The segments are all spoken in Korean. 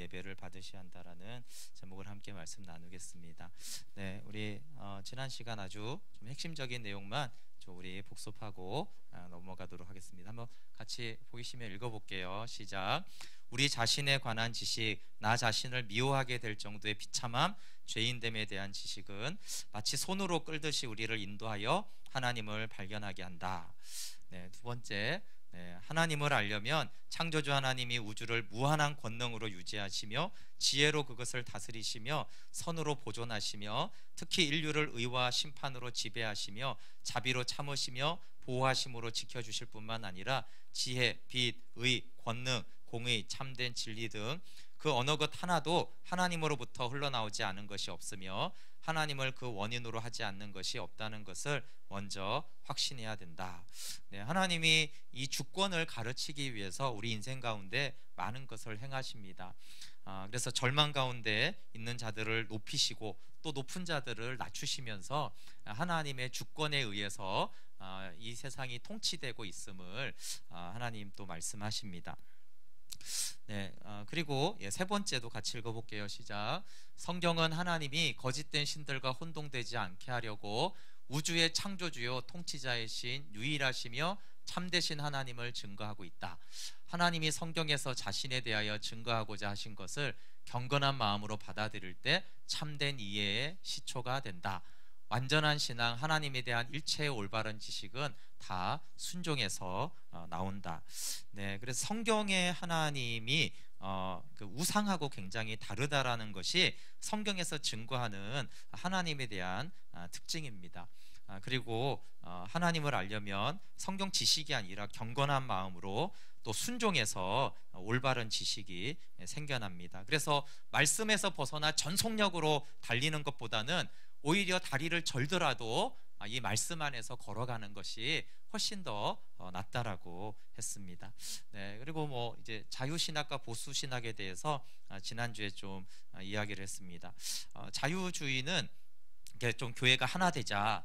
예배를 받으셔야 한다라는 제목을 함께 말씀 나누겠습니다. 네, 우리 지난 시간 아주 좀 핵심적인 내용만 우리 복습하고 넘어가도록 하겠습니다. 한번 같이 보이시면 읽어볼게요. 시작. 우리 자신에 관한 지식, 나 자신을 미워하게 될 정도의 비참함, 죄인됨에 대한 지식은 마치 손으로 끌듯이 우리를 인도하여 하나님을 발견하게 한다. 네, 두 번째, 하나님을 알려면 창조주 하나님이 우주를 무한한 권능으로 유지하시며 지혜로 그것을 다스리시며 선으로 보존하시며 특히 인류를 의와 심판으로 지배하시며 자비로 참으시며 보호하심으로 지켜주실 뿐만 아니라 지혜, 빛, 의, 권능, 공의, 참된 진리 등 그 어느 것 하나도 하나님으로부터 흘러나오지 않은 것이 없으며 하나님을 그 원인으로 하지 않는 것이 없다는 것을 먼저 확신해야 된다. 네, 하나님이 이 주권을 가르치기 위해서 우리 인생 가운데 많은 것을 행하십니다. 그래서 절망 가운데 있는 자들을 높이시고 또 높은 자들을 낮추시면서 하나님의 주권에 의해서 이 세상이 통치되고 있음을 하나님 또 말씀하십니다. 네, 그리고 세 번째도 같이 읽어볼게요. 시작. 성경은 하나님이 거짓된 신들과 혼동되지 않게 하려고 우주의 창조주요 통치자이신 유일하시며 참되신 하나님을 증거하고 있다. 하나님이 성경에서 자신에 대하여 증거하고자 하신 것을 경건한 마음으로 받아들일 때 참된 이해의 시초가 된다. 완전한 신앙, 하나님에 대한 일체의 올바른 지식은 다 순종에서 나온다. 네, 그래서 성경의 하나님이 그 우상하고 굉장히 다르다라는 것이 성경에서 증거하는 하나님에 대한 특징입니다. 그리고 하나님을 알려면 성경 지식이 아니라 경건한 마음으로 또 순종해서 올바른 지식이 생겨납니다. 그래서 말씀에서 벗어나 전속력으로 달리는 것보다는 오히려 다리를 절더라도 이 말씀 안에서 걸어가는 것이 훨씬 더 낫다라고 했습니다. 네, 그리고 이제 자유신학과 보수신학에 대해서 지난주에 좀 이야기를 했습니다. 자유주의는 좀 교회가 하나 되자,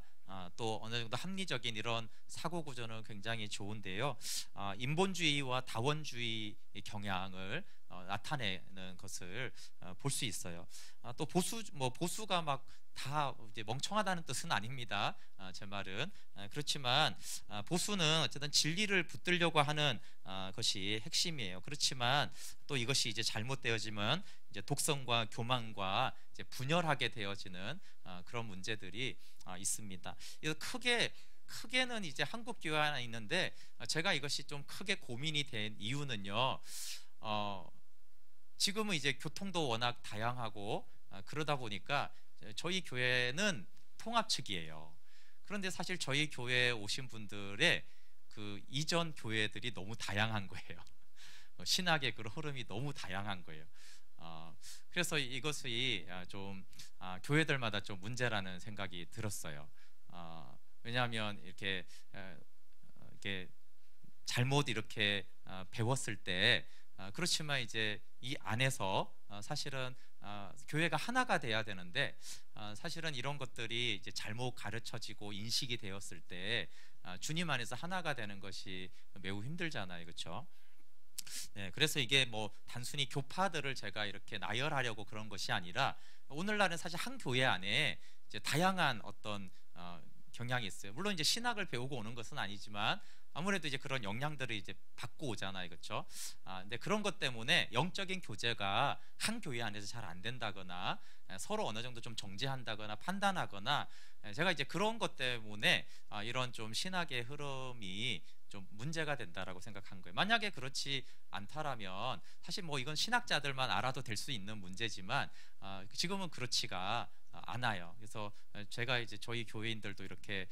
또 어느 정도 합리적인 이런 사고 구조는 굉장히 좋은데요. 인본주의와 다원주의 경향을 나타내는 것을 볼 수 있어요. 또 보수가 막 다 이제 멍청하다는 뜻은 아닙니다. 제 말은 그렇지만 보수는 어쨌든 진리를 붙들려고 하는 것이 핵심이에요. 그렇지만 또 이것이 이제 잘못되어지면 이제 독선과 교만과 이제 분열하게 되어지는 그런 문제들이 있습니다. 그래서 크게는 이제 한국 교회 하나 있는데 제가 이것이 좀 크게 고민이 된 이유는요. 지금은 이제 교통도 워낙 다양하고 그러다 보니까 저희 교회는 통합 측이에요. 그런데 사실 저희 교회에 오신 분들의 그 이전 교회들이 너무 다양한 거예요. 신학의 그런 흐름이 너무 다양한 거예요. 그래서 이것이 좀 교회들마다 좀 문제라는 생각이 들었어요. 왜냐하면 이렇게 잘못 이렇게 배웠을 때 그렇지만 이제 이 안에서 사실은 교회가 하나가 돼야 되는데 사실은 이런 것들이 이제 잘못 가르쳐지고 인식이 되었을 때 주님 안에서 하나가 되는 것이 매우 힘들잖아요, 그렇죠? 네, 그래서 이게 단순히 교파들을 제가 이렇게 나열하려고 그런 것이 아니라 오늘날은 사실 한 교회 안에 이제 다양한 어떤 경향이 있어요. 물론 이제 신학을 배우고 오는 것은 아니지만 아무래도 이제 그런 영향들을 이제 받고 오잖아요, 그렇죠? 근데 그런 것 때문에 영적인 교제가 한 교회 안에서 잘 안 된다거나 서로 어느 정도 좀 정죄한다거나 판단하거나 제가 이제 그런 것 때문에 이런 좀 신학의 흐름이 좀 문제가 된다라고 생각한 거예요. 만약에 그렇지 않다라면 사실 이건 신학자들만 알아도 될 수 있는 문제지만 지금은 그렇지가 않아요. 그래서 제가 이제 저희 교회인들도 이렇게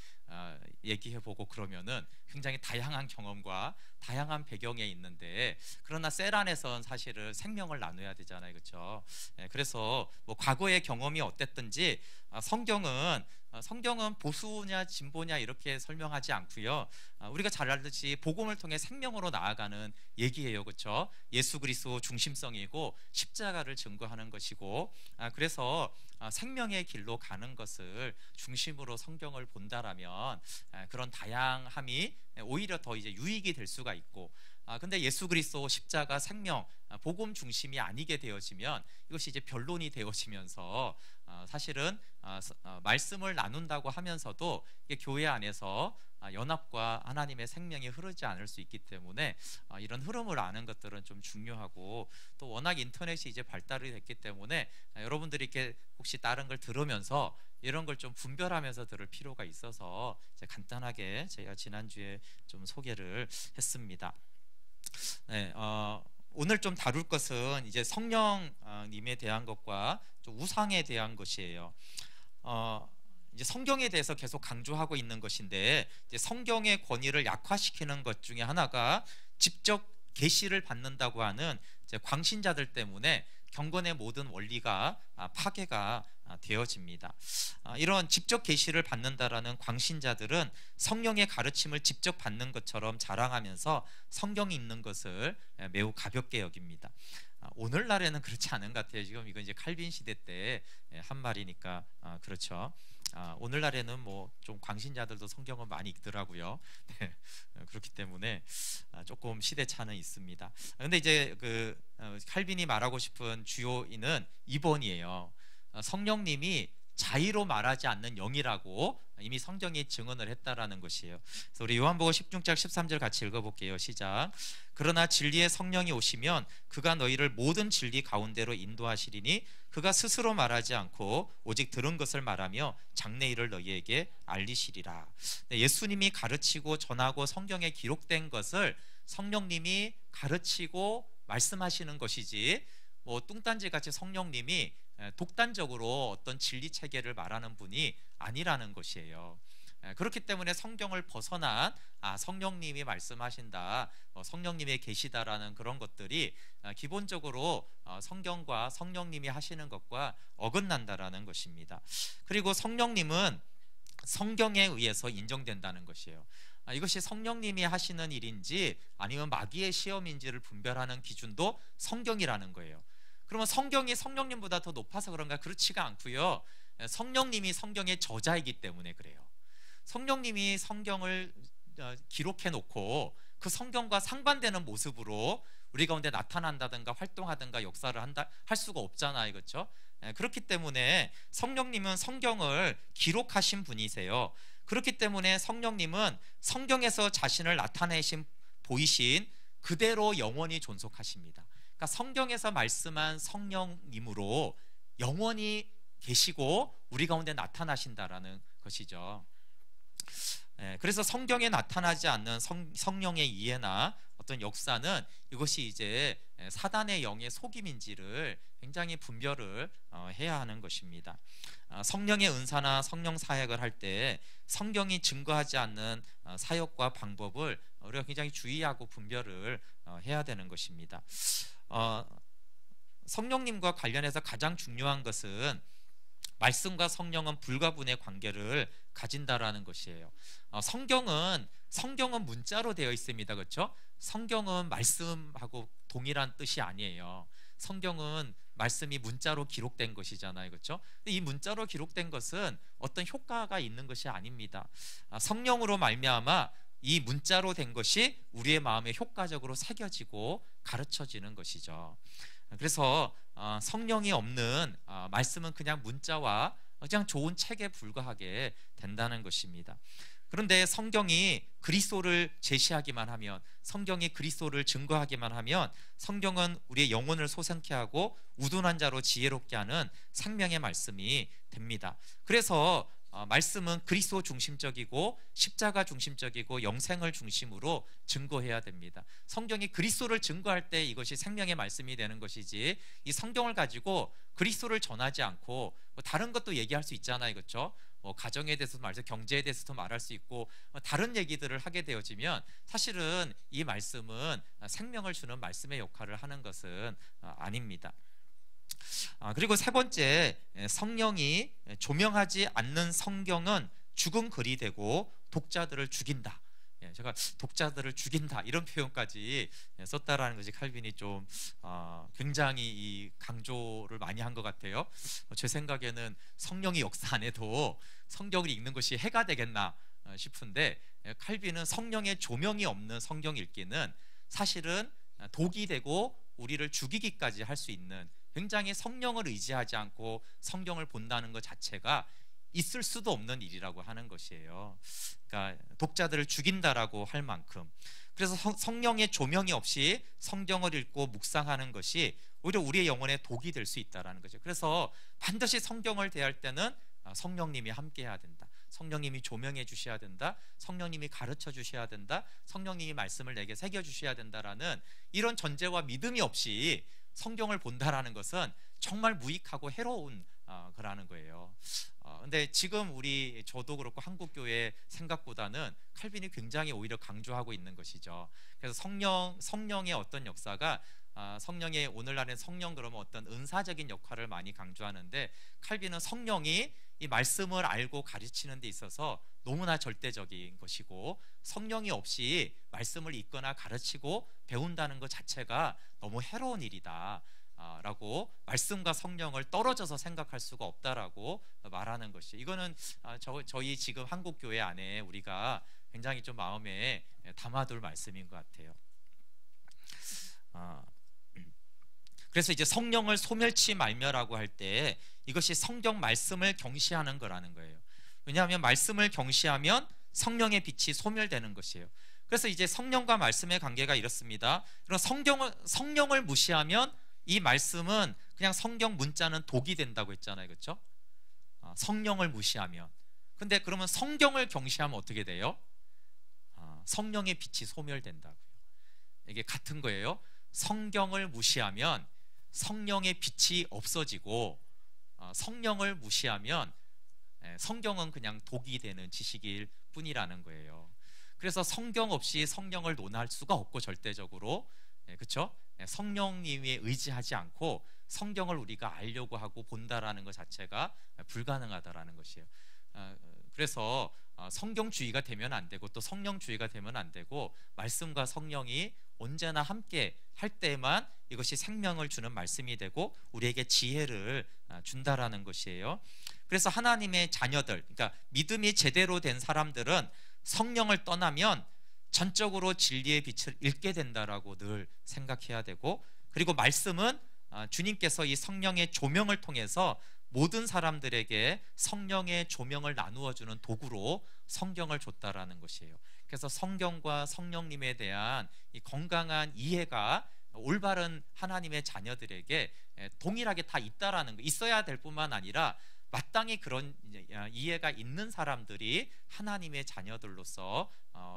얘기해보고 그러면은 굉장히 다양한 경험과 다양한 배경에 있는데 그러나 셀 안에선 사실은 생명을 나눠야 되잖아요, 그렇죠? 그래서 과거의 경험이 어땠든지 성경은 보수냐 진보냐 이렇게 설명하지 않고요. 우리가 잘 알듯이 복음을 통해 생명으로 나아가는 얘기예요, 그렇죠? 예수 그리스도 중심성이고 십자가를 증거하는 것이고 그래서 생명의 길로 가는 것을 중심으로 성경을 본다라면 그런 다양함이 오히려 더 이제 유익이 될 수가 있고 근데 예수 그리스도 십자가 생명, 복음 중심이 아니게 되어지면 이것이 이제 변론이 되어지면서 사실은 말씀을 나눈다고 하면서도 이게 교회 안에서 연합과 하나님의 생명이 흐르지 않을 수 있기 때문에 이런 흐름을 아는 것들은 좀 중요하고, 또 워낙 인터넷이 이제 발달이 됐기 때문에 여러분들이 이렇게 혹시 다른 걸 들으면서 이런 걸 좀 분별하면서 들을 필요가 있어서 이제 간단하게 제가 지난주에 좀 소개를 했습니다. 네, 오늘 좀 다룰 것은 이제 성령님에 대한 것과 좀 우상에 대한 것이에요. 이제 성경에 대해서 계속 강조하고 있는 것인데, 이제 성경의 권위를 약화시키는 것 중에 하나가 직접 계시를 받는다고 하는 이제 광신자들 때문에 경건의 모든 원리가 파괴가 되어집니다. 이런 직접 계시를 받는다라는 광신자들은 성령의 가르침을 직접 받는 것처럼 자랑하면서 성경이 있는 것을 매우 가볍게 여깁니다. 오늘날에는 그렇지 않은 것 같아요. 지금 이건 이제 칼빈 시대 때 한 말이니까 그렇죠. 오늘날에는 뭐 좀 광신자들도 성경을 많이 읽더라고요. 네, 그렇기 때문에 조금 시대차는 있습니다. 근데 이제 그 칼빈이 말하고 싶은 주요인은 2번이에요. 성령님이 자의로 말하지 않는 영이라고 이미 성경이 증언을 했다라는 것이에요. 그래서 우리 요한복음 16장 13절 같이 읽어볼게요. 시작. 그러나 진리의 성령이 오시면 그가 너희를 모든 진리 가운데로 인도하시리니 그가 스스로 말하지 않고 오직 들은 것을 말하며 장래일을 너희에게 알리시리라. 예수님이 가르치고 전하고 성경에 기록된 것을 성령님이 가르치고 말씀하시는 것이지, 뭐 뚱딴지 같이 성령님이 독단적으로 어떤 진리 체계를 말하는 분이 아니라는 것이에요. 그렇기 때문에 성경을 벗어난 성령님이 말씀하신다, 성령님의 계시다라는 그런 것들이 기본적으로 성경과 성령님이 하시는 것과 어긋난다라는 것입니다. 그리고 성령님은 성경에 의해서 인정된다는 것이에요. 이것이 성령님이 하시는 일인지 아니면 마귀의 시험인지를 분별하는 기준도 성경이라는 거예요. 그러면 성경이 성령님보다 더 높아서 그런가? 그렇지가 않고요. 성령님이 성경의 저자이기 때문에 그래요. 성령님이 성경을 기록해 놓고 그 성경과 상반되는 모습으로 우리 가운데 나타난다든가 활동하든가 역사를 할 수가 없잖아요. 그렇죠? 그렇기 때문에 성령님은 성경을 기록하신 분이세요. 그렇기 때문에 성령님은 성경에서 자신을 나타내신 보이신 그대로 영원히 존속하십니다. 그러니까 성경에서 말씀한 성령님으로 영원히 계시고 우리 가운데 나타나신다라는 것이죠. 그래서 성경에 나타나지 않는 성령의 이해나 어떤 역사는 이것이 이제 사단의 영의 속임인지를 굉장히 분별을 해야 하는 것입니다. 성령의 은사나 성령 사역을 할 때 성경이 증거하지 않는 사역과 방법을 우리가 굉장히 주의하고 분별을 해야 되는 것입니다. 성령님과 관련해서 가장 중요한 것은 말씀과 성령은 불가분의 관계를 가진다라는 것이에요. 성경은 문자로 되어 있습니다. 그렇죠? 성경은 말씀하고 동일한 뜻이 아니에요. 성경은 말씀이 문자로 기록된 것이잖아요. 그렇죠? 근데 이 문자로 기록된 것은 어떤 효과가 있는 것이 아닙니다. 성령으로 말미암아 이 문자로 된 것이 우리의 마음에 효과적으로 새겨지고 가르쳐지는 것이죠. 그래서 성령이 없는 말씀은 그냥 문자와 그냥 좋은 책에 불과하게 된다는 것입니다. 그런데 성경이 그리스도를 제시하기만 하면, 성경이 그리스도를 증거하기만 하면 성경은 우리의 영혼을 소생케 하고 우둔한 자로 지혜롭게 하는 생명의 말씀이 됩니다. 그래서 말씀은 그리스도 중심적이고 십자가 중심적이고 영생을 중심으로 증거해야 됩니다. 성경이 그리스도를 증거할 때 이것이 생명의 말씀이 되는 것이지, 이 성경을 가지고 그리스도를 전하지 않고 뭐 다른 것도 얘기할 수 있잖아요. 그렇죠? 뭐 가정에 대해서도 말해서 경제에 대해서도 말할 수 있고 다른 얘기들을 하게 되어지면 사실은 이 말씀은 생명을 주는 말씀의 역할을 하는 것은 아닙니다. 그리고 세 번째, 성령이 조명하지 않는 성경은 죽은 글이 되고 독자들을 죽인다. 제가 독자들을 죽인다 이런 표현까지 썼다라는 것이 칼빈이 좀 굉장히 이 강조를 많이 한 것 같아요. 제 생각에는 성령이 역사 안 해도 성경을 읽는 것이 해가 되겠나 싶은데, 칼빈은 성령의 조명이 없는 성경 읽기는 사실은 독이 되고 우리를 죽이기까지 할 수 있는, 굉장히 성령을 의지하지 않고 성경을 본다는 것 자체가 있을 수도 없는 일이라고 하는 것이에요. 그러니까 독자들을 죽인다라고 할 만큼. 그래서 성령의 조명이 없이 성경을 읽고 묵상하는 것이 오히려 우리의 영혼에 독이 될 수 있다는 거죠. 그래서 반드시 성경을 대할 때는 성령님이 함께 해야 된다, 성령님이 조명해 주셔야 된다, 성령님이 가르쳐 주셔야 된다, 성령님이 말씀을 내게 새겨 주셔야 된다라는 이런 전제와 믿음이 없이 성경을 본다라는 것은 정말 무익하고 해로운 거라는 거예요. 근데 지금 저도 그렇고 한국 교회 생각보다는 칼빈이 굉장히 오히려 강조하고 있는 것이죠. 그래서 성령의 어떤 역사가, 성령의, 오늘날엔 성령 그러면 어떤 은사적인 역할을 많이 강조하는데, 칼빈은 성령이 이 말씀을 알고 가르치는 데 있어서 너무나 절대적인 것이고, 성령이 없이 말씀을 읽거나 가르치고 배운다는 것 자체가 너무 해로운 일이다 라고, 말씀과 성령을 떨어져서 생각할 수가 없다라고 말하는 것이, 이거는 저희 지금 한국 교회 안에 우리가 굉장히 좀 마음에 담아둘 말씀인 것 같아요. 그래서 이제 성령을 소멸치 말며라고 할 때 이것이 성경 말씀을 경시하는 거라는 거예요. 왜냐하면 말씀을 경시하면 성령의 빛이 소멸되는 것이에요. 그래서 이제 성령과 말씀의 관계가 이렇습니다. 그럼 성령을 무시하면 이 말씀은 그냥 성경 문자는 독이 된다고 했잖아요, 그렇죠? 성령을 무시하면. 근데 그러면 성경을 경시하면 어떻게 돼요? 성령의 빛이 소멸된다고요. 이게 같은 거예요. 성경을 무시하면 성령의 빛이 없어지고, 성령을 무시하면 성경은 그냥 독이 되는 지식일 뿐이라는 거예요. 그래서 성경 없이 성령을 논할 수가 없고, 절대적으로, 그렇죠? 성령님이 의지하지 않고 성경을 우리가 알려고 하고 본다라는 것 자체가 불가능하다라는 것이에요. 그래서 성경주의가 되면 안 되고, 또 성령주의가 되면 안 되고, 말씀과 성령이 언제나 함께 할 때만 이것이 생명을 주는 말씀이 되고 우리에게 지혜를 준다라는 것이에요. 그래서 하나님의 자녀들, 그러니까 믿음이 제대로 된 사람들은 성령을 떠나면 전적으로 진리의 빛을 잃게 된다라고 늘 생각해야 되고, 그리고 말씀은 주님께서 이 성령의 조명을 통해서 모든 사람들에게 성령의 조명을 나누어 주는 도구로 성경을 줬다라는 것이에요. 그래서 성경과 성령님에 대한 이 건강한 이해가 올바른 하나님의 자녀들에게 동일하게 다 있다라는 거, 있어야 될 뿐만 아니라 마땅히 그런 이해가 있는 사람들이 하나님의 자녀들로서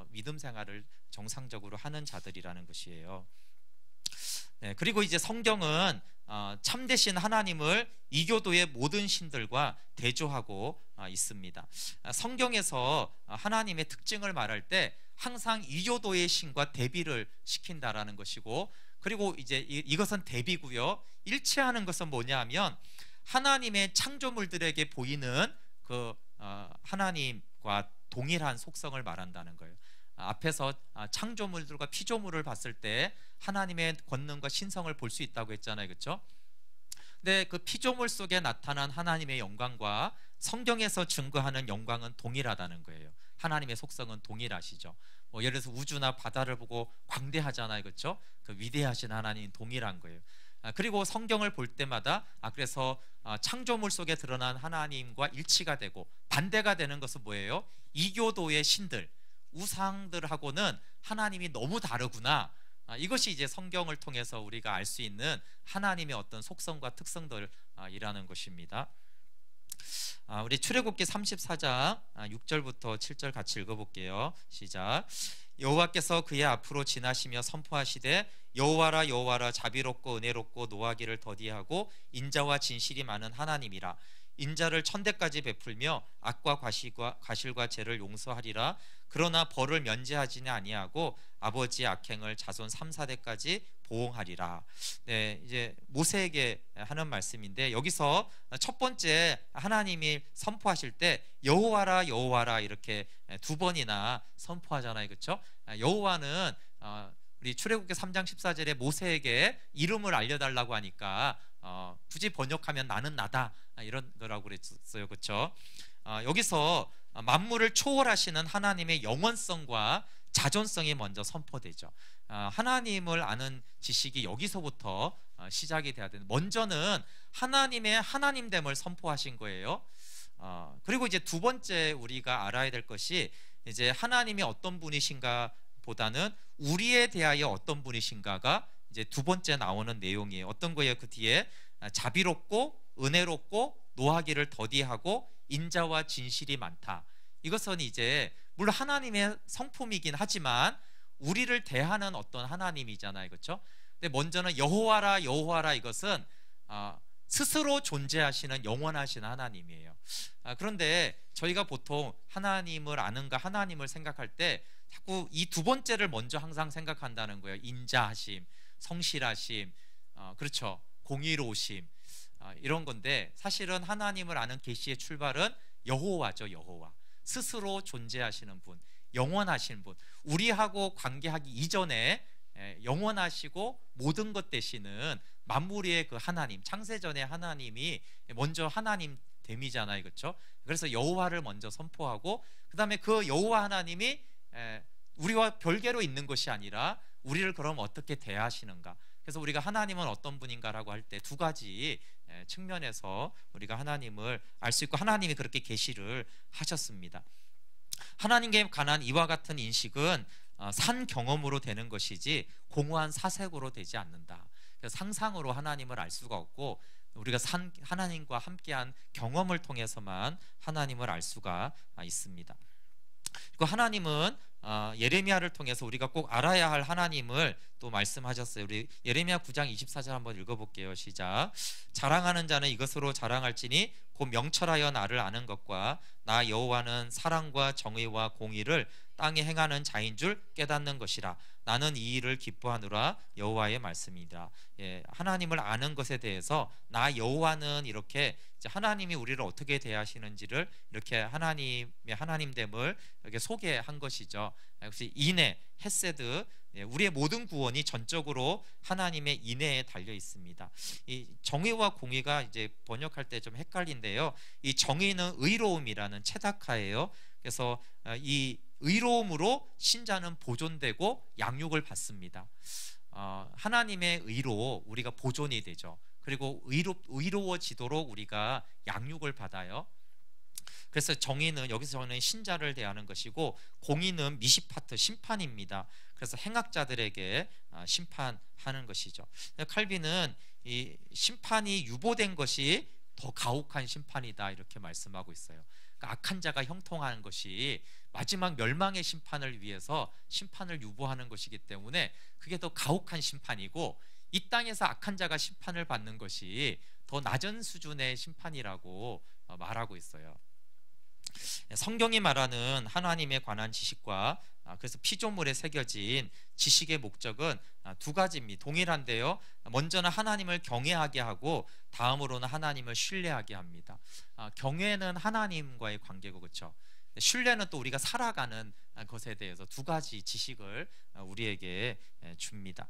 믿음 생활을 정상적으로 하는 자들이라는 것이에요. 그리고 이제 성경은 참되신 하나님을 이교도의 모든 신들과 대조하고 있습니다. 성경에서 하나님의 특징을 말할 때 항상 이교도의 신과 대비를 시킨다라는 것이고, 그리고 이제 이것은 대비고요. 일치하는 것은 뭐냐면 하나님의 창조물들에게 보이는 그 하나님과 동일한 속성을 말한다는 거예요. 앞에서 창조물들과 피조물을 봤을 때 하나님의 권능과 신성을 볼 수 있다고 했잖아요, 그렇죠? 근데 그 피조물 속에 나타난 하나님의 영광과 성경에서 증거하는 영광은 동일하다는 거예요. 하나님의 속성은 동일하시죠. 예를 들어서 우주나 바다를 보고 광대하잖아요, 그렇죠? 그 위대하신 하나님은 동일한 거예요. 그리고 성경을 볼 때마다 그래서 창조물 속에 드러난 하나님과 일치가 되고, 반대가 되는 것은 뭐예요? 이교도의 신들, 우상들하고는 하나님이 너무 다르구나. 이것이 이제 성경을 통해서 우리가 알 수 있는 하나님의 어떤 속성과 특성들이라는 것입니다. 우리 출애굽기 34장 6절부터 7절 같이 읽어볼게요. 시작. 여호와께서 그의 앞으로 지나시며 선포하시되 여호와라 여호와라 자비롭고 은혜롭고 노하기를 더디하고 인자와 진실이 많은 하나님이라. 인자를 천대까지 베풀며 악과 과실과 죄를 용서하리라. 그러나 벌을 면제하지는 아니하고 아버지의 악행을 자손 3, 4대까지 보응하리라. 네, 이제 모세에게 하는 말씀인데, 여기서 첫 번째 하나님이 선포하실 때 여호와라 여호와라 이렇게 두 번이나 선포하잖아요, 그렇죠? 여호와는 우리 출애굽기 3장 14절에 모세에게 이름을 알려달라고 하니까 굳이 번역하면 나는 나다 이런 거라고 그랬어요, 그렇죠? 여기서 만물을 초월하시는 하나님의 영원성과 자존성이 먼저 선포되죠. 하나님을 아는 지식이 여기서부터 시작이 돼야 되는, 먼저는 하나님의 하나님됨을 선포하신 거예요. 그리고 이제 두 번째 우리가 알아야 될 것이, 이제 하나님이 어떤 분이신가 보다는 우리에 대하여 어떤 분이신가가 이제 두 번째 나오는 내용이에요. 어떤 거예요? 그 뒤에 자비롭고 은혜롭고 노하기를 더디하고 인자와 진실이 많다. 이것은 이제 물론 하나님의 성품이긴 하지만 우리를 대하는 어떤 하나님이잖아요, 그렇죠? 근데 먼저는 여호와라 여호와라, 이것은 스스로 존재하시는 영원하신 하나님이에요. 그런데 저희가 보통 하나님을 아는가, 하나님을 생각할 때 자꾸 이 두 번째를 먼저 항상 생각한다는 거예요. 인자하심, 성실하심, 그렇죠, 공의로우심, 이런 건데, 사실은 하나님을 아는 계시의 출발은 여호와죠. 여호와, 스스로 존재하시는 분, 영원하신 분, 우리하고 관계하기 이전에 영원하시고 모든 것 되시는 만물의 그 하나님, 창세전의 하나님이 먼저 하나님 됨이잖아요, 그렇죠? 그래서 여호와를 먼저 선포하고, 그 다음에 그 여호와 하나님이 우리와 별개로 있는 것이 아니라 우리를 그럼 어떻게 대하시는가. 그래서 우리가 하나님은 어떤 분인가라고 할 때 두 가지 측면에서 우리가 하나님을 알 수 있고, 하나님이 그렇게 계시를 하셨습니다. 하나님께 관한 이와 같은 인식은 산 경험으로 되는 것이지 공허한 사색으로 되지 않는다. 그래서 상상으로 하나님을 알 수가 없고, 우리가 하나님과 함께한 경험을 통해서만 하나님을 알 수가 있습니다. 그리고 하나님은 예레미야를 통해서 우리가 꼭 알아야 할 하나님을 또 말씀하셨어요. 우리 예레미야 9장 24절 한번 읽어볼게요. 시작. 자랑하는 자는 이것으로 자랑할지니 곧 명철하여 나를 아는 것과 나 여호와는 사랑과 정의와 공의를 땅에 행하는 자인 줄 깨닫는 것이라. 나는 이 일을 기뻐하노라. 여호와의 말씀이다. 하나님을 아는 것에 대해서 나 여호와는, 이렇게 이제 하나님이 우리를 어떻게 대하시는지를 이렇게 하나님의 하나님됨을 이렇게 소개한 것이죠. 역시 인애, 헤세드, 우리의 모든 구원이 전적으로 하나님의 인애에 달려 있습니다. 이 정의와 공의가 이제 번역할 때 좀 헷갈린데요. 이 정의는 의로움이라는 체다카예요. 그래서 이 의로움으로 신자는 보존되고 양육을 받습니다. 하나님의 의로 우리가 보존이 되죠. 그리고 의로워지도록 우리가 양육을 받아요. 그래서 정의는, 여기서 저는 신자를 대하는 것이고, 공의는 미시파트, 심판입니다. 그래서 행악자들에게 심판하는 것이죠. 칼빈은 이 심판이 유보된 것이 더 가혹한 심판이다, 이렇게 말씀하고 있어요. 그러니까 악한 자가 형통하는 것이 마지막 멸망의 심판을 위해서 심판을 유보하는 것이기 때문에 그게 더 가혹한 심판이고, 이 땅에서 악한 자가 심판을 받는 것이 더 낮은 수준의 심판이라고 말하고 있어요. 성경이 말하는 하나님에 관한 지식과 그래서 피조물에 새겨진 지식의 목적은 두 가지입니다. 동일한데요. 먼저는 하나님을 경외하게 하고, 다음으로는 하나님을 신뢰하게 합니다. 경외는 하나님과의 관계고, 그렇죠? 신뢰는 또 우리가 살아가는 것에 대해서 두 가지 지식을 우리에게 줍니다.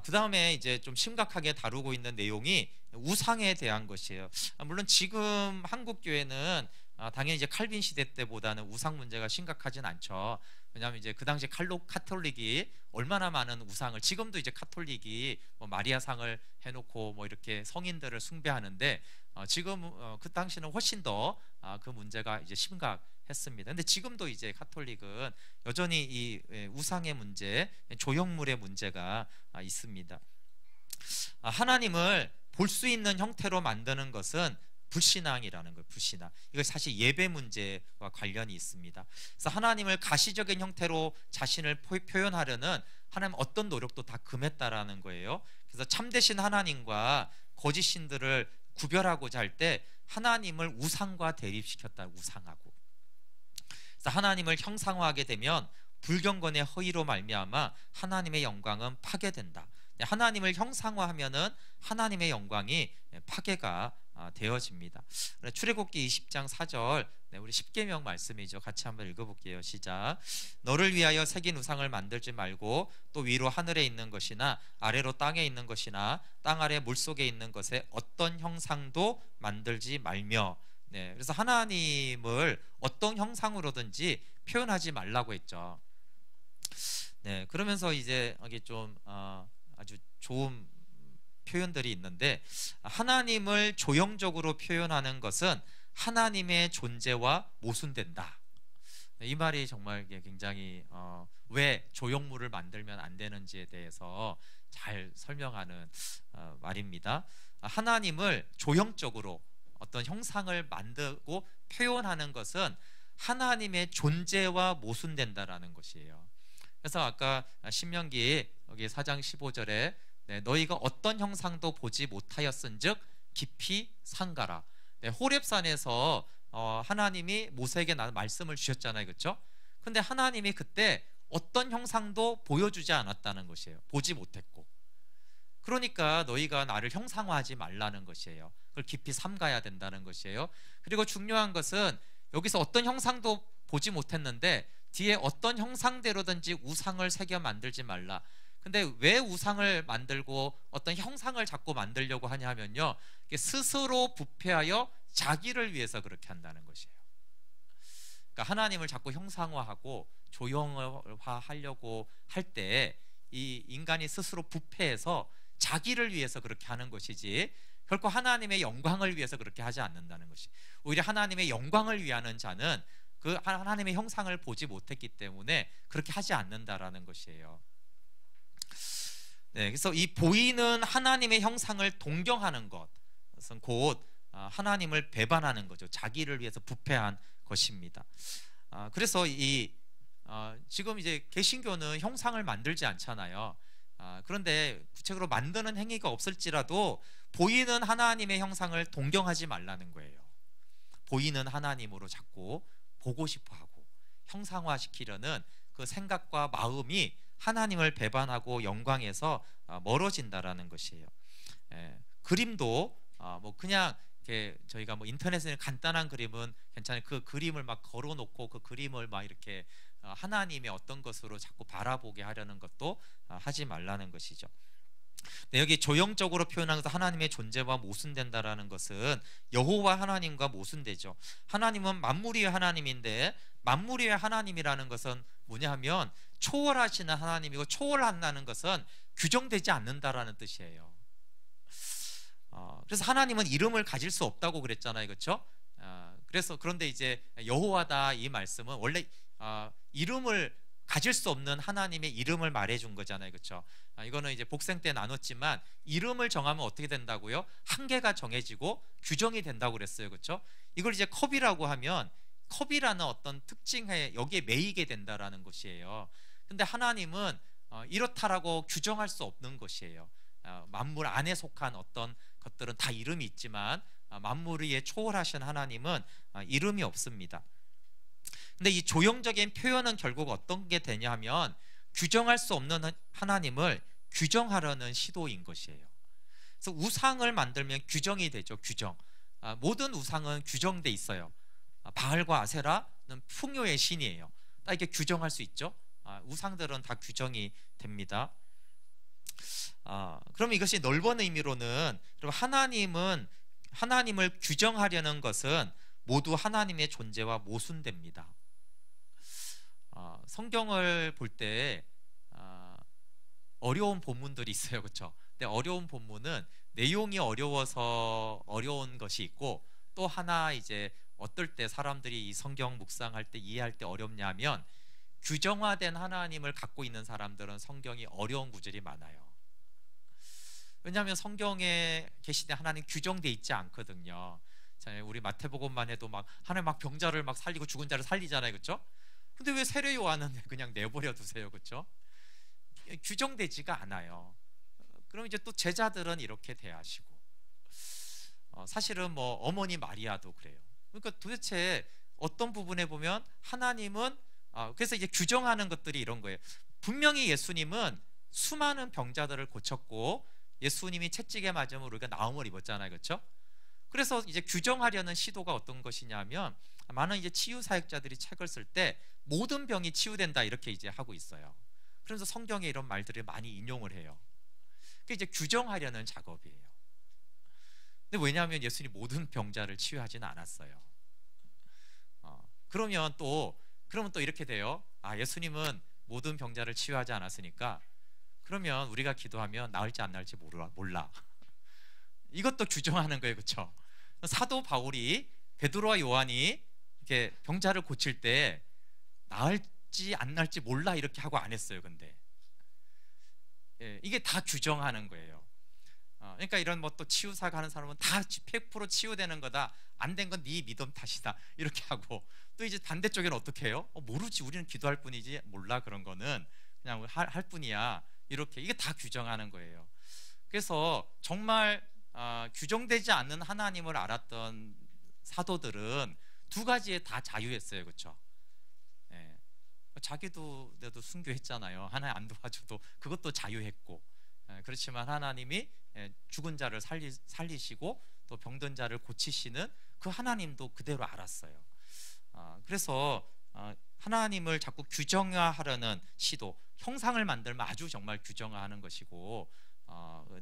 그 다음에 이제 좀 심각하게 다루고 있는 내용이 우상에 대한 것이에요. 물론 지금 한국 교회는 당연히 이제 칼빈 시대 때보다는 우상 문제가 심각하진 않죠. 왜냐하면 이제 그 당시 카톨릭이 얼마나 많은 우상을, 지금도 이제 카톨릭이 뭐 마리아상을 해놓고 뭐 이렇게 성인들을 숭배하는데, 지금 그 당시는 훨씬 더 그 문제가 이제 심각했습니다. 근데 지금도 이제 카톨릭은 여전히 이 우상의 문제, 조형물의 문제가 있습니다. 하나님을 볼 수 있는 형태로 만드는 것은 불신앙이라는 거예요. 불신앙. 이거 사실 예배 문제와 관련이 있습니다. 그래서 하나님을 가시적인 형태로 자신을 표현하려는 하나님 어떤 노력도 다 금했다라는 거예요. 그래서 참되신 하나님과 거짓 신들을 구별하고자 할 때 하나님을 우상과 대립시켰다. 우상하고. 그래서 하나님을 형상화하게 되면 불경건의 허위로 말미암아 하나님의 영광은 파괴된다. 하나님을 형상화하면은 하나님의 영광이 파괴가 되어집니다. 출애굽기 20장 4절, 우리 십계명 말씀이죠. 같이 한번 읽어볼게요. 시작. 너를 위하여 새긴 우상을 만들지 말고 또 위로 하늘에 있는 것이나 아래로 땅에 있는 것이나 땅 아래 물속에 있는 것에 어떤 형상도 만들지 말며. 그래서 하나님을 어떤 형상으로든지 표현하지 말라고 했죠. 네, 그러면서 이제 여기 좀 아주 좋은 표현들이 있는데, 하나님을 조형적으로 표현하는 것은 하나님의 존재와 모순된다. 이 말이 정말 굉장히 왜 조형물을 만들면 안 되는지에 대해서 잘 설명하는 말입니다. 하나님을 조형적으로 어떤 형상을 만들고 표현하는 것은 하나님의 존재와 모순된다라는 것이에요. 그래서 아까 신명기 여기 4장 15절에 너희가 어떤 형상도 보지 못하였은즉 깊이 상가라. 호렙산에서 하나님이 모세에게 말씀을 주셨잖아요, 그렇죠? 근데 하나님이 그때 어떤 형상도 보여주지 않았다는 것이에요. 보지 못했고. 그러니까 너희가 나를 형상화하지 말라는 것이에요. 그걸 깊이 삼가야 된다는 것이에요. 그리고 중요한 것은 여기서 어떤 형상도 보지 못했는데 뒤에 어떤 형상대로든지 우상을 새겨 만들지 말라. 근데 왜 우상을 만들고 어떤 형상을 자꾸 만들려고 하냐면요, 스스로 부패하여 자기를 위해서 그렇게 한다는 것이에요. 그러니까 하나님을 자꾸 형상화하고 조형화하려고 할 때 이 인간이 스스로 부패해서 자기를 위해서 그렇게 하는 것이지 결코 하나님의 영광을 위해서 그렇게 하지 않는다는 것이. 오히려 하나님의 영광을 위하는 자는 그 하나님의 형상을 보지 못했기 때문에 그렇게 하지 않는다라는 것이에요. 네, 그래서 이 보이는 하나님의 형상을 동경하는 것은 곧 하나님을 배반하는 거죠. 자기를 위해서 부패한 것입니다. 그래서 지금 이제 개신교는 형상을 만들지 않잖아요. 그런데 구체적으로 만드는 행위가 없을지라도 보이는 하나님의 형상을 동경하지 말라는 거예요. 보이는 하나님으로 자꾸 보고 싶어하고 형상화시키려는 그 생각과 마음이 하나님을 배반하고 영광에서 멀어진다라는 것이에요. 그림도 뭐 그냥 저희가 뭐 인터넷에 간단한 그림은 괜찮아요. 그 그림을 막 걸어놓고 그 그림을 막 이렇게 하나님의 어떤 것으로 자꾸 바라보게 하려는 것도 하지 말라는 것이죠. 네, 여기 조형적으로 표현하면서 하나님의 존재와 모순된다라는 것은 여호와 하나님과 모순되죠. 하나님은 만물의 하나님인데 만물의 하나님이라는 것은 뭐냐 하면 초월하시는 하나님이고, 초월한다는 것은 규정되지 않는다라는 뜻이에요. 그래서 하나님은 이름을 가질 수 없다고 그랬잖아요, 그렇죠? 그래서 그런데 이제 여호와다 이 말씀은 원래 이름을 가질 수 없는 하나님의 이름을 말해준 거잖아요, 그렇죠? 이거는 이제 복생 때 나눴지만 이름을 정하면 어떻게 된다고요? 한계가 정해지고 규정이 된다고 그랬어요, 그렇죠? 이걸 이제 컵이라고 하면 컵이라는 어떤 특징에 여기에 매이게 된다라는 것이에요. 근데 하나님은 이렇다라고 규정할 수 없는 것이에요. 만물 안에 속한 어떤 것들은 다 이름이 있지만 만물 위에 초월하신 하나님은 이름이 없습니다. 근데 이 조형적인 표현은 결국 어떤 게 되냐면 규정할 수 없는 하나님을 규정하려는 시도인 것이에요. 그래서 우상을 만들면 규정이 되죠. 규정. 모든 우상은 규정돼 있어요. 바알과 아세라는 풍요의 신이에요. 다 이렇게 규정할 수 있죠. 우상들은 다 규정이 됩니다. 그럼 이것이 넓은 의미로는 하나님을 규정하려는 것은 모두 하나님의 존재와 모순됩니다. 성경을 볼 때 어려운 본문들이 있어요, 그렇죠? 근데 어려운 본문은 내용이 어려워서 어려운 것이 있고, 또 하나 이제 어떨 때 사람들이 이 성경 묵상할 때 이해할 때 어렵냐면 규정화된 하나님을 갖고 있는 사람들은 성경이 어려운 구절이 많아요. 왜냐하면 성경에 계시되 하나님 규정돼 있지 않거든요. 우리 마태복음만 해도 막 하나님 막 병자를 막 살리고 죽은 자를 살리잖아요, 그렇죠? 근데 왜 세례 요한은 그냥 내버려 두세요, 그렇죠? 규정되지가 않아요. 그럼 이제 또 제자들은 이렇게 대하시고, 사실은 뭐 어머니 마리아도 그래요. 그러니까 도대체 어떤 부분에 보면 하나님은 그래서 이제 규정하는 것들이 이런 거예요. 분명히 예수님은 수많은 병자들을 고쳤고 예수님이 채찍에 맞으면 우리가 나음을 입었잖아요, 그렇죠? 그래서 이제 규정하려는 시도가 어떤 것이냐면 많은 이제 치유 사역자들이 책을 쓸 때 모든 병이 치유된다 이렇게 이제 하고 있어요. 그래서 성경에 이런 말들을 많이 인용을 해요. 그게 이제 규정하려는 작업이에요. 근데 왜냐하면 예수님이 모든 병자를 치유하지는 않았어요. 그러면 또 이렇게 돼요. 예수님은 모든 병자를 치유하지 않았으니까 그러면 우리가 기도하면 나을지 안 나을지 몰라. 이것도 규정하는 거예요, 그렇죠? 사도 바울이 베드로와 요한이 이렇게 병자를 고칠 때 나을지 안 나을지 몰라 이렇게 하고 안 했어요. 근데 이게 다 규정하는 거예요. 그러니까 이런 뭐 또 치유사가 하는 사람은 다 100% 치유되는 거다. 안 된 건 네 믿음 탓이다. 이렇게 하고 또 이제 반대쪽에는 어떻게 해요? 모르지. 우리는 기도할 뿐이지 몰라. 그런 거는 그냥 할 뿐이야. 이렇게 이게 다 규정하는 거예요. 그래서 정말 규정되지 않는 하나님을 알았던 사도들은 두 가지에 다 자유했어요. 그렇죠? 자기도 내도 순교했잖아요. 하나님 안 도와줘도 그것도 자유했고, 그렇지만 하나님이 죽은 자를 살리시고 또 병든 자를 고치시는 그 하나님도 그대로 알았어요. 그래서 하나님을 자꾸 규정화하려는 시도, 형상을 만들면 아주 정말 규정화하는 것이고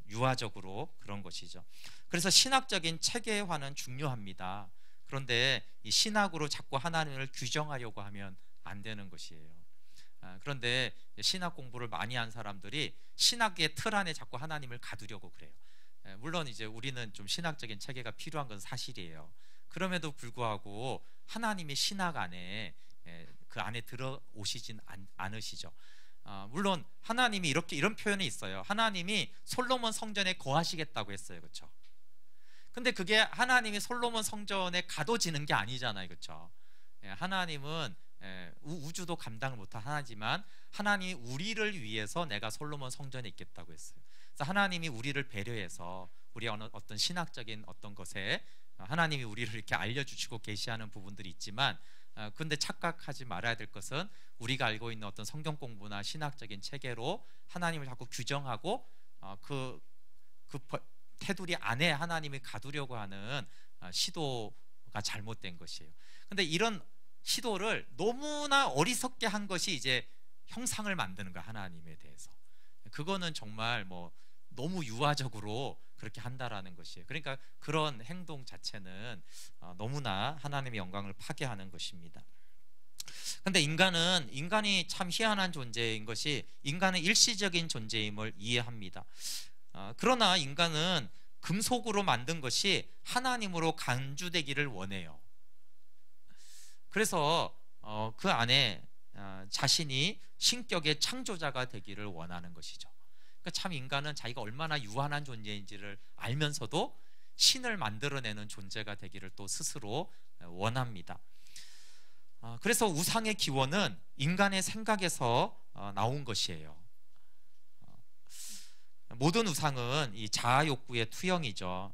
유화적으로 그런 것이죠. 그래서 신학적인 체계화는 중요합니다. 그런데 이 신학으로 자꾸 하나님을 규정하려고 하면 안 되는 것이에요. 그런데 신학 공부를 많이 한 사람들이 신학의 틀 안에 자꾸 하나님을 가두려고 그래요. 물론 이제 우리는 좀 신학적인 체계가 필요한 건 사실이에요. 그럼에도 불구하고 하나님이 신학 안에 그 안에 들어오시진 않으시죠. 물론 하나님이 이런 표현이 있어요. 하나님이 솔로몬 성전에 거하시겠다고 했어요. 그렇죠? 근데 그게 하나님이 솔로몬 성전에 가둬지는 게 아니잖아요. 그렇죠? 하나님은 우주도 감당을 못한 하나지만 하나님이 우리를 위해서 내가 솔로몬 성전에 있겠다고 했어요. 그래서 하나님이 우리를 배려해서 우리 어떤 신학적인 어떤 것에 하나님이 우리를 이렇게 알려주시고 계시하는 부분들이 있지만 근데 착각하지 말아야 될 것은 우리가 알고 있는 어떤 성경 공부나 신학적인 체계로 하나님을 자꾸 규정하고 그 테두리 안에 하나님이 가두려고 하는 시도가 잘못된 것이에요. 근데 이런 시도를 너무나 어리석게 한 것이 이제 형상을 만드는 거야. 하나님에 대해서. 그거는 정말 뭐 너무 유화적으로 그렇게 한다라는 것이에요. 그러니까 그런 행동 자체는 너무나 하나님의 영광을 파괴하는 것입니다. 근데 인간이 참 희한한 존재인 것이 인간은 일시적인 존재임을 이해합니다. 그러나 인간은 금속으로 만든 것이 하나님으로 간주되기를 원해요. 그래서 그 안에 자신이 신격의 창조자가 되기를 원하는 것이죠. 그러니까 참 인간은 자기가 얼마나 유한한 존재인지를 알면서도 신을 만들어내는 존재가 되기를 또 스스로 원합니다. 그래서 우상의 기원은 인간의 생각에서 나온 것이에요. 모든 우상은 이 자아 욕구의 투영이죠.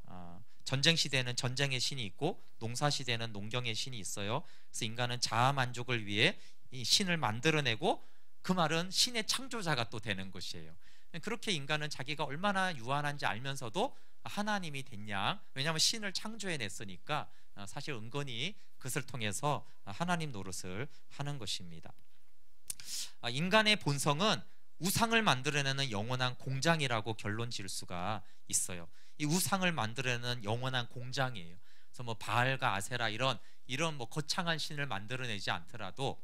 전쟁 시대에는 전쟁의 신이 있고 농사 시대에는 농경의 신이 있어요. 그래서 인간은 자아 만족을 위해 이 신을 만들어내고 그 말은 신의 창조자가 또 되는 것이에요. 그렇게 인간은 자기가 얼마나 유한한지 알면서도 하나님이 됐냐? 왜냐하면 신을 창조해냈으니까 사실 은근히 그것을 통해서 하나님 노릇을 하는 것입니다. 인간의 본성은 우상을 만들어내는 영원한 공장이라고 결론 지을 수가 있어요. 이 우상을 만들어내는 영원한 공장이에요. 그래서 뭐 바알과 아세라 이런 뭐 거창한 신을 만들어내지 않더라도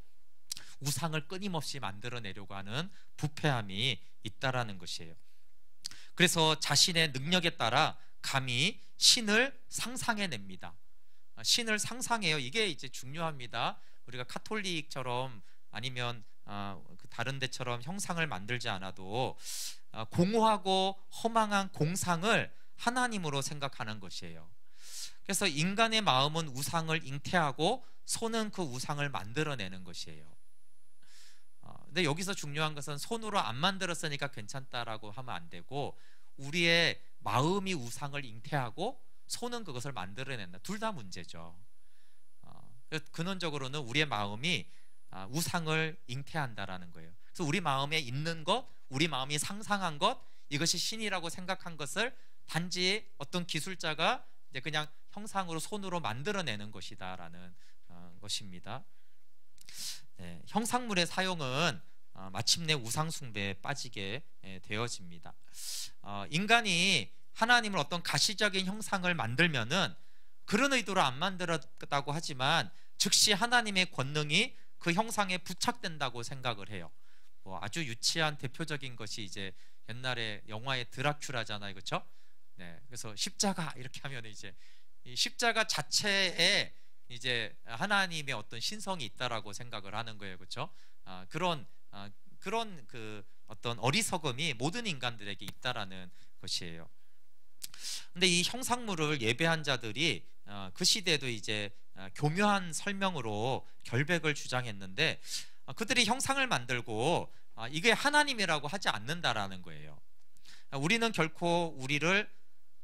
우상을 끊임없이 만들어내려고 하는 부패함이 있다라는 것이에요. 그래서 자신의 능력에 따라 감히 신을 상상해냅니다. 신을 상상해요. 이게 이제 중요합니다. 우리가 카톨릭처럼 아니면 다른 데처럼 형상을 만들지 않아도 공허하고 허망한 공상을 하나님으로 생각하는 것이에요. 그래서 인간의 마음은 우상을 잉태하고 손은 그 우상을 만들어내는 것이에요. 근데 여기서 중요한 것은 손으로 안 만들었으니까 괜찮다라고 하면 안 되고 우리의 마음이 우상을 잉태하고 손은 그것을 만들어낸다. 둘 다 문제죠. 근원적으로는 우리의 마음이 우상을 잉태한다라는 거예요. 그래서 우리 마음에 있는 것, 우리 마음이 상상한 것, 이것이 신이라고 생각한 것을 단지 어떤 기술자가 이제 그냥 형상으로 손으로 만들어내는 것이다라는 것입니다. 네, 형상물의 사용은 마침내 우상 숭배에 빠지게 되어집니다. 인간이 하나님을 어떤 가시적인 형상을 만들면은 그런 의도로 안 만들었다고 하지만 즉시 하나님의 권능이 그 형상에 부착된다고 생각을 해요. 뭐 아주 유치한 대표적인 것이 이제 옛날에 영화의 드라큘라잖아요, 그렇죠? 네, 그래서 십자가 이렇게 하면 이제 이 십자가 자체에 이제 하나님의 어떤 신성이 있다라고 생각을 하는 거예요, 그렇죠? 그런 그 어떤 어리석음이 모든 인간들에게 있다라는 것이에요. 근데 이 형상물을 예배한 자들이 그 시대에도 이제 교묘한 설명으로 결백을 주장했는데 그들이 형상을 만들고 이게 하나님이라고 하지 않는다라는 거예요. 우리는 결코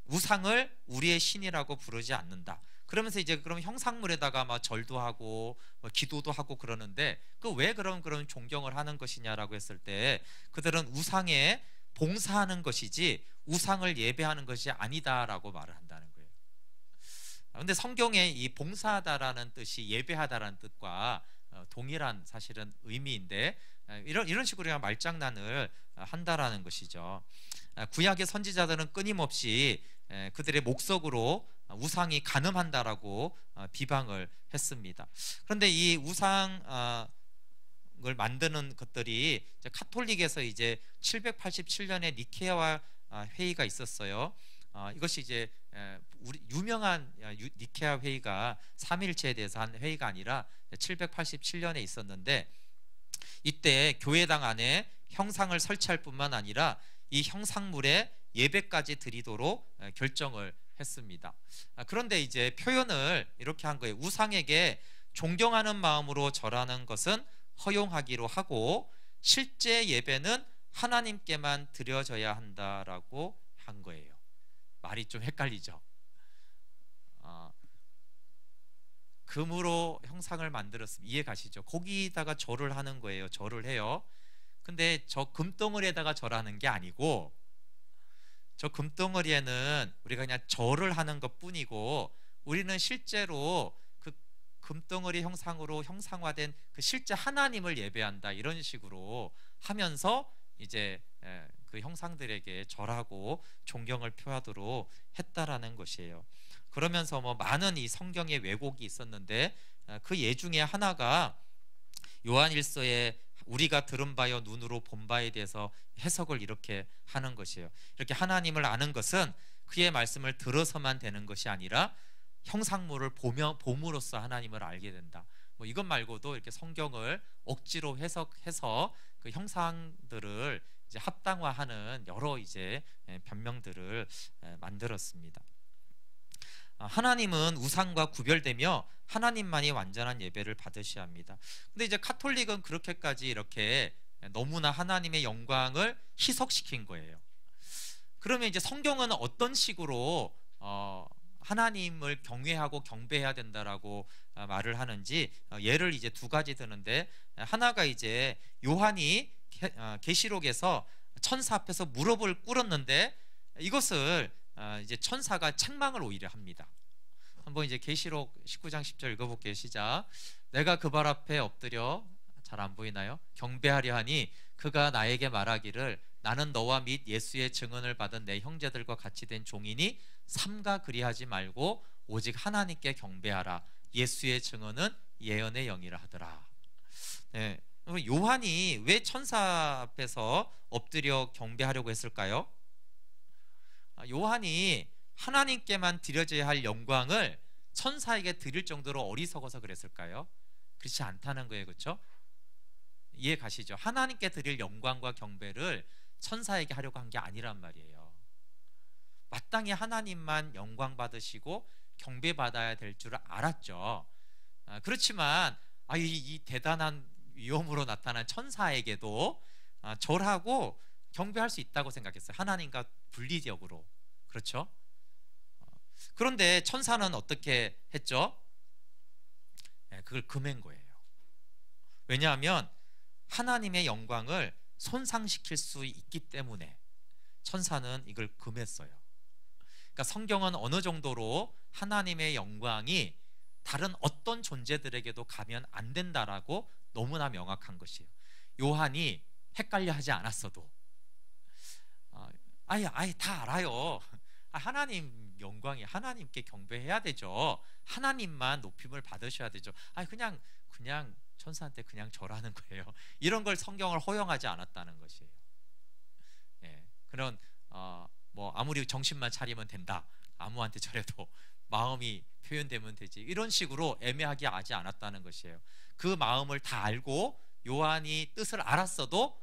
우상을 우리의 신이라고 부르지 않는다. 그러면서 이제 그럼 형상물에다가 막 절도 하고 뭐 기도도 하고 그러는데 그 왜 그런 존경을 하는 것이냐라고 했을 때 그들은 우상에 봉사하는 것이지 우상을 예배하는 것이 아니다라고 말을 한다는 거예요. 근데 성경에 이 봉사하다라는 뜻이 예배하다라는 뜻과 동일한 사실은 의미인데 이런 식으로 그냥 말장난을 한다라는 것이죠. 구약의 선지자들은 끊임없이 그들의 목석으로 우상이 간음한다라고 비방을 했습니다. 그런데 이 우상을 만드는 것들이 이제 카톨릭에서 이제 787년에 니케아 회의가 있었어요. 이것이 이제 우리 유명한 니케아 회의가 삼위일체에 대해서 한 회의가 아니라 787년에 있었는데 이때 교회당 안에 형상을 설치할 뿐만 아니라 이 형상물에 예배까지 드리도록 결정을 했습니다. 그런데 이제 표현을 이렇게 한 거예요. 우상에게 존경하는 마음으로 절하는 것은 허용하기로 하고 실제 예배는 하나님께만 드려져야 한다라고 한 거예요. 말이 좀 헷갈리죠. 금으로 형상을 만들었으면 이해 가시죠? 거기다가 절을 하는 거예요. 절을 해요. 근데 저 금덩어리에다가 절하는 게 아니고 저 금덩어리에는 우리가 그냥 절을 하는 것 뿐이고 우리는 실제로 그 금덩어리 형상으로 형상화된 그 실제 하나님을 예배한다 이런 식으로 하면서 이제 그 형상들에게 절하고 존경을 표하도록 했다라는 것이에요. 그러면서 뭐 많은 이 성경의 왜곡이 있었는데 그 예 중에 하나가 요한일서에 우리가 들은 바여 눈으로 본 바에 대해서 해석을 이렇게 하는 것이에요. 이렇게 하나님을 아는 것은 그의 말씀을 들어서만 되는 것이 아니라 형상물을 봄으로써 하나님을 알게 된다. 뭐 이것 말고도 이렇게 성경을 억지로 해석해서 그 형상들을 이제 합당화하는 여러 이제 변명들을 만들었습니다. 하나님은 우상과 구별되며 하나님만이 완전한 예배를 받으셔야 합니다. 근데 이제 카톨릭은 그렇게까지 이렇게 너무나 하나님의 영광을 희석시킨 거예요. 그러면 이제 성경은 어떤 식으로 하나님을 경외하고 경배해야 된다라고 말을 하는지 예를 이제 두 가지 드는데 하나가 이제 요한이 계시록에서 천사 앞에서 무릎을 꿇었는데 이것을 이제 천사가 책망을 오히려 합니다. 한번 이제 계시록 19장 10절 읽어볼게요. 시작. 내가 그 발 앞에 엎드려 잘 안 보이나요? 경배하려 하니 그가 나에게 말하기를 나는 너와 및 예수의 증언을 받은 내 형제들과 같이 된 종이니 삼가 그리하지 말고 오직 하나님께 경배하라. 예수의 증언은 예언의 영이라 하더라. 네. 요한이 왜 천사 앞에서 엎드려 경배하려고 했을까요? 요한이 하나님께만 드려져야 할 영광을 천사에게 드릴 정도로 어리석어서 그랬을까요? 그렇지 않다는 거예요. 그렇죠? 이해 가시죠? 하나님께 드릴 영광과 경배를 천사에게 하려고 한 게 아니란 말이에요. 마땅히 하나님만 영광 받으시고 경배 받아야 될 줄 알았죠. 그렇지만 이 대단한 위엄으로 나타난 천사에게도 절하고 경배할 수 있다고 생각했어요. 하나님과 분리적으로. 그렇죠? 그런데 천사는 어떻게 했죠? 그걸 금한 거예요. 왜냐하면 하나님의 영광을 손상시킬 수 있기 때문에 천사는 이걸 금했어요. 그러니까 성경은 어느 정도로 하나님의 영광이 다른 어떤 존재들에게도 가면 안 된다라고 너무나 명확한 것이에요. 요한이 헷갈려 하지 않았어도 아예 다 알아요. 하나님 영광이 하나님께 경배해야 되죠. 하나님만 높임을 받으셔야 되죠. 아니 그냥 천사한테 그냥 절하는 거예요. 이런 걸 성경을 허용하지 않았다는 것이에요. 예, 그런 뭐 아무리 정신만 차리면 된다, 아무한테 절해도 마음이 표현되면 되지, 이런 식으로 애매하게 하지 않았다는 것이에요. 그 마음을 다 알고 요한이 뜻을 알았어도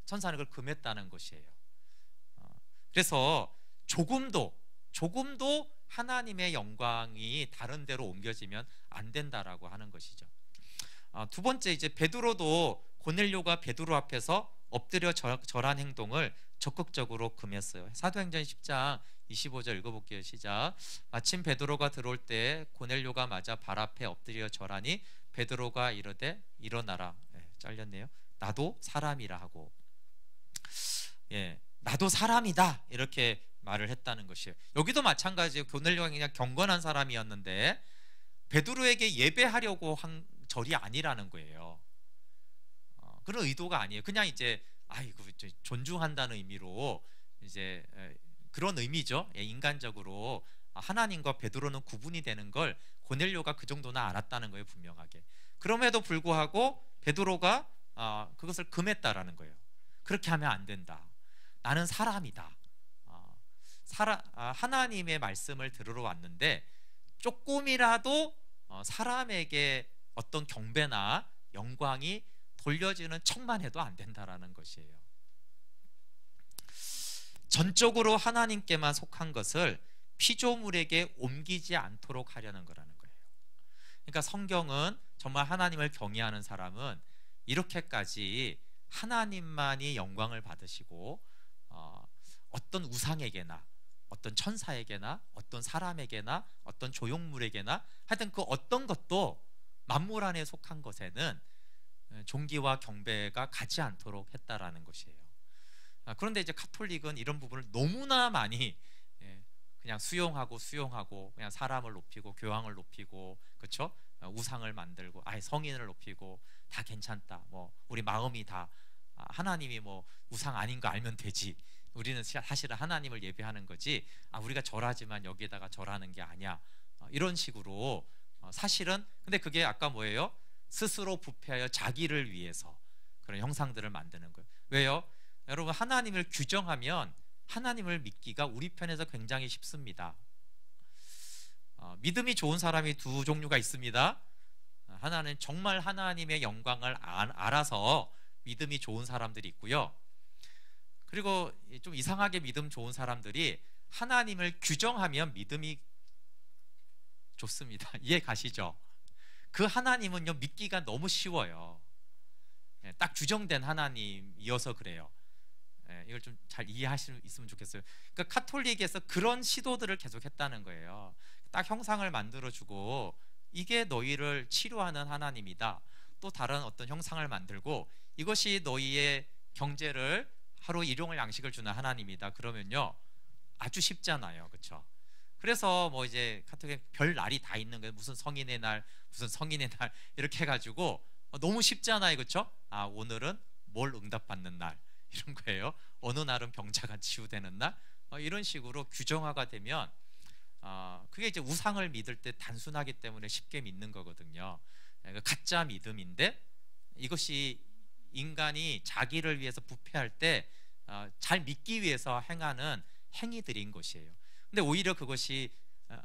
천사는 그걸 금했다는 것이에요. 그래서 조금도 하나님의 영광이 다른 데로 옮겨지면 안 된다라고 하는 것이죠. 두 번째, 이제 베드로도 고넬료가 베드로 앞에서 엎드려 절한 행동을 적극적으로 금했어요. 사도행전 10장 25절 읽어볼게요. 시작. 마침 베드로가 들어올 때 고넬료가 맞아 발 앞에 엎드려 절하니 베드로가 이르되 일어나라. 잘렸네요. 나도 사람이라 하고, 나도 사람이다 이렇게 말을 했다는 것이에요. 여기도 마찬가지예요. 고넬료가 그냥 경건한 사람이었는데 베드로에게 예배하려고 한 절이 아니라는 거예요. 그런 의도가 아니에요. 그냥 이제 존중한다는 의미로 이제 그런 의미죠. 인간적으로 하나님과 베드로는 구분이 되는 걸 고넬료가 그 정도는 알았다는 거예요, 분명하게. 그럼에도 불구하고 베드로가 그것을 금했다라는 거예요. 그렇게 하면 안 된다. 나는 사람이다. 하나님의 말씀을 들으러 왔는데 조금이라도 사람에게 어떤 경배나 영광이 돌려지는 척만 해도 안 된다라는 것이에요. 전적으로 하나님께만 속한 것을 피조물에게 옮기지 않도록 하려는 거라는 거예요. 그러니까 성경은 정말 하나님을 경외하는 사람은 이렇게까지 하나님만이 영광을 받으시고 어떤 우상에게나 어떤 천사에게나 어떤 사람에게나 어떤 조형물에게나 하여튼 그 어떤 것도 만물 안에 속한 것에는 존귀와 경배가 가지 않도록 했다라는 것이에요. 그런데 이제 카톨릭은 이런 부분을 너무나 많이 그냥 수용하고 그냥 사람을 높이고 교황을 높이고, 그렇죠? 우상을 만들고 성인을 높이고 다 괜찮다. 뭐 우리 마음이 다 하나님이 뭐 우상 아닌 거 알면 되지. 우리는 사실은 하나님을 예배하는 거지. 우리가 절하지만 여기에다가 절하는 게 아니야. 이런 식으로 사실은 근데 그게 아까 뭐예요? 스스로 부패하여 자기를 위해서 그런 형상들을 만드는 거예요. 왜요? 여러분, 하나님을 규정하면 하나님을 믿기가 우리 편에서 굉장히 쉽습니다. 믿음이 좋은 사람이 두 종류가 있습니다. 하나는 정말 하나님의 영광을 알아서 믿음이 좋은 사람들이 있고요. 그리고 좀 이상하게 믿음 좋은 사람들이 하나님을 규정하면 믿음이 좋습니다. 이해 가시죠? 그 하나님은요, 믿기가 너무 쉬워요. 딱 규정된 하나님이어서 그래요. 이걸 좀 잘 이해하실 수 있으면 좋겠어요. 그러니까 카톨릭에서 그런 시도들을 계속 했다는 거예요. 딱 형상을 만들어주고 이게 너희를 치료하는 하나님이다. 또 다른 어떤 형상을 만들고 이것이 너희의 경제를 하루 일용할 양식을 주는 하나님이다. 그러면요, 아주 쉽잖아요, 그렇죠? 그래서 뭐 이제 카톨릭 별 날이 다 있는 거예요. 무슨 성인의 날, 무슨 성인의 날 이렇게 해가지고 너무 쉽잖아요, 그렇죠? 오늘은 뭘 응답받는 날 이런 거예요. 어느 날은 병자가 치유되는 날, 이런 식으로 규정화가 되면 그게 이제 우상을 믿을 때 단순하기 때문에 쉽게 믿는 거거든요. 가짜 믿음인데 이것이 인간이 자기를 위해서 부패할 때 잘 믿기 위해서 행하는 행위들인 것이에요. 근데 오히려 그것이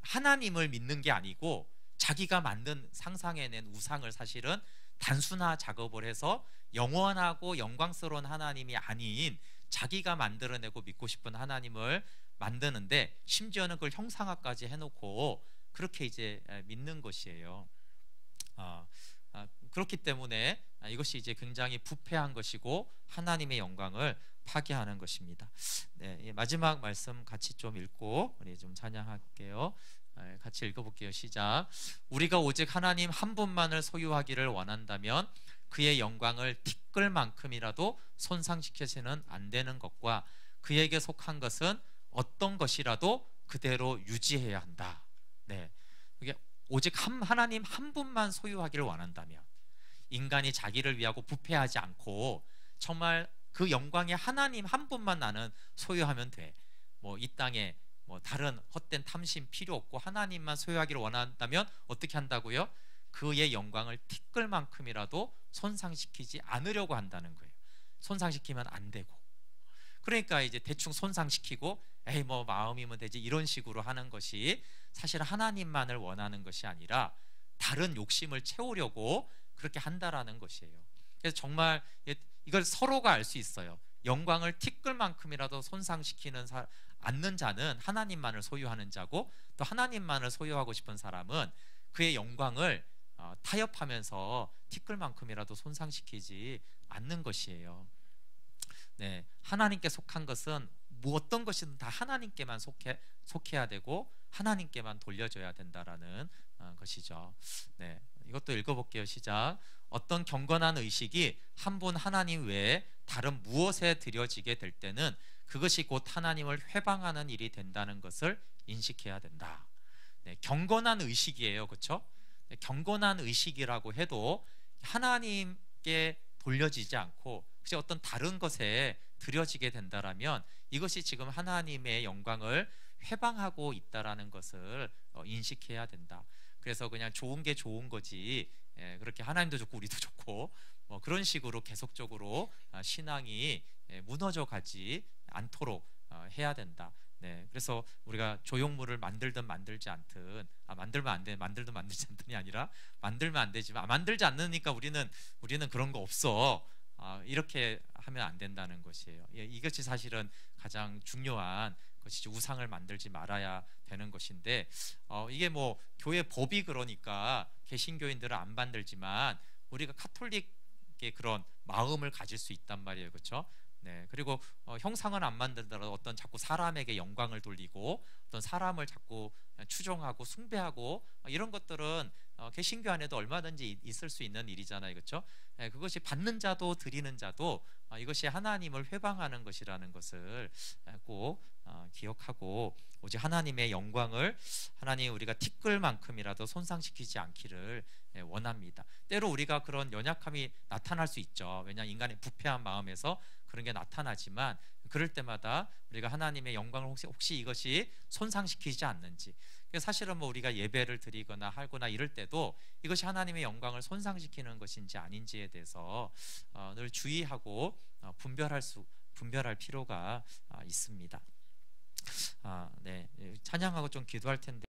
하나님을 믿는 게 아니고 자기가 만든 상상해낸 우상을 사실은 단순화 작업을 해서 영원하고 영광스러운 하나님이 아닌 자기가 만들어내고 믿고 싶은 하나님을 만드는데, 심지어는 그걸 형상화까지 해놓고 그렇게 이제 믿는 것이에요. 그렇기 때문에 이것이 이제 굉장히 부패한 것이고 하나님의 영광을 파괴하는 것입니다. 네, 마지막 말씀 같이 좀 읽고 우리 좀 찬양할게요. 같이 읽어볼게요. 시작. 우리가 오직 하나님 한 분만을 소유하기를 원한다면 그의 영광을 티끌만큼이라도 손상시켜서는 안 되는 것과 그에게 속한 것은 어떤 것이라도 그대로 유지해야 한다. 네, 이게 오직 하나님 한 분만 소유하기를 원한다면, 인간이 자기를 위하고 부패하지 않고 정말 그 영광의 하나님 한 분만 나는 소유하면 돼. 뭐 이 땅에 뭐 다른 헛된 탐심 필요 없고 하나님만 소유하기를 원한다면 어떻게 한다고요? 그의 영광을 티끌만큼이라도 손상시키지 않으려고 한다는 거예요. 손상시키면 안 되고. 그러니까 이제 대충 손상시키고 에이 뭐 마음이면 되지 이런 식으로 하는 것이 사실 하나님만을 원하는 것이 아니라 다른 욕심을 채우려고 그렇게 한다라는 것이에요. 그래서 정말 이걸 서로가 알 수 있어요. 영광을 티끌만큼이라도 손상시키는 않는 자는 하나님만을 소유하는 자고, 또 하나님만을 소유하고 싶은 사람은 그의 영광을 타협하면서 티끌만큼이라도 손상시키지 않는 것이에요. 네, 하나님께 속한 것은 어떤 것이든 다 하나님께만 속해야 되고 하나님께만 돌려줘야 된다라는 것이죠. 네, 이것도 읽어볼게요. 시작. 어떤 경건한 의식이 한 분 하나님 외에 다른 무엇에 드려지게 될 때는 그것이 곧 하나님을 회방하는 일이 된다는 것을 인식해야 된다. 네, 경건한 의식이에요. 그렇죠? 네, 경건한 의식이라고 해도 하나님께 돌려지지 않고 혹시 어떤 다른 것에 드려지게 된다라면 이것이 지금 하나님의 영광을 회방하고 있다라는 것을 인식해야 된다. 그래서 그냥 좋은 게 좋은 거지, 그렇게 하나님도 좋고 우리도 좋고 뭐 그런 식으로 계속적으로 신앙이 무너져 가지 않도록 해야 된다. 네, 그래서 우리가 조형물을 만들든 만들지 않든 만들면 안 돼, 만들든 만들지 않든이 아니라 만들면 안 되지만 만들지 않으니까 우리는 그런 거 없어, 이렇게 하면 안 된다는 것이에요. 이것이 사실은 가장 중요한 것이죠. 우상을 만들지 말아야 되는 것인데 이게 뭐 교회 법이 그러니까 개신교인들은 안 만들지만 우리가 카톨릭의 그런 마음을 가질 수 있단 말이에요. 그렇죠? 네, 그리고 형상은 안 만들더라도 어떤 자꾸 사람에게 영광을 돌리고 어떤 사람을 자꾸 추종하고 숭배하고 이런 것들은 개신교 안에도 얼마든지 있을 수 있는 일이잖아요. 그렇죠? 네, 그것이 받는 자도 드리는 자도 이것이 하나님을 회방하는 것이라는 것을 꼭 기억하고 오직 하나님의 영광을 하나님 우리가 티끌만큼이라도 손상시키지 않기를 원합니다. 때로 우리가 그런 연약함이 나타날 수 있죠. 왜냐하면 인간의 부패한 마음에서 그런 게 나타나지만 그럴 때마다 우리가 하나님의 영광을 혹시 이것이 손상시키지 않는지, 사실은 뭐 우리가 예배를 드리거나 하거나 이럴 때도 이것이 하나님의 영광을 손상시키는 것인지 아닌지에 대해서 늘 주의하고 분별할 필요가 있습니다. 네, 찬양하고 좀 기도할 텐데.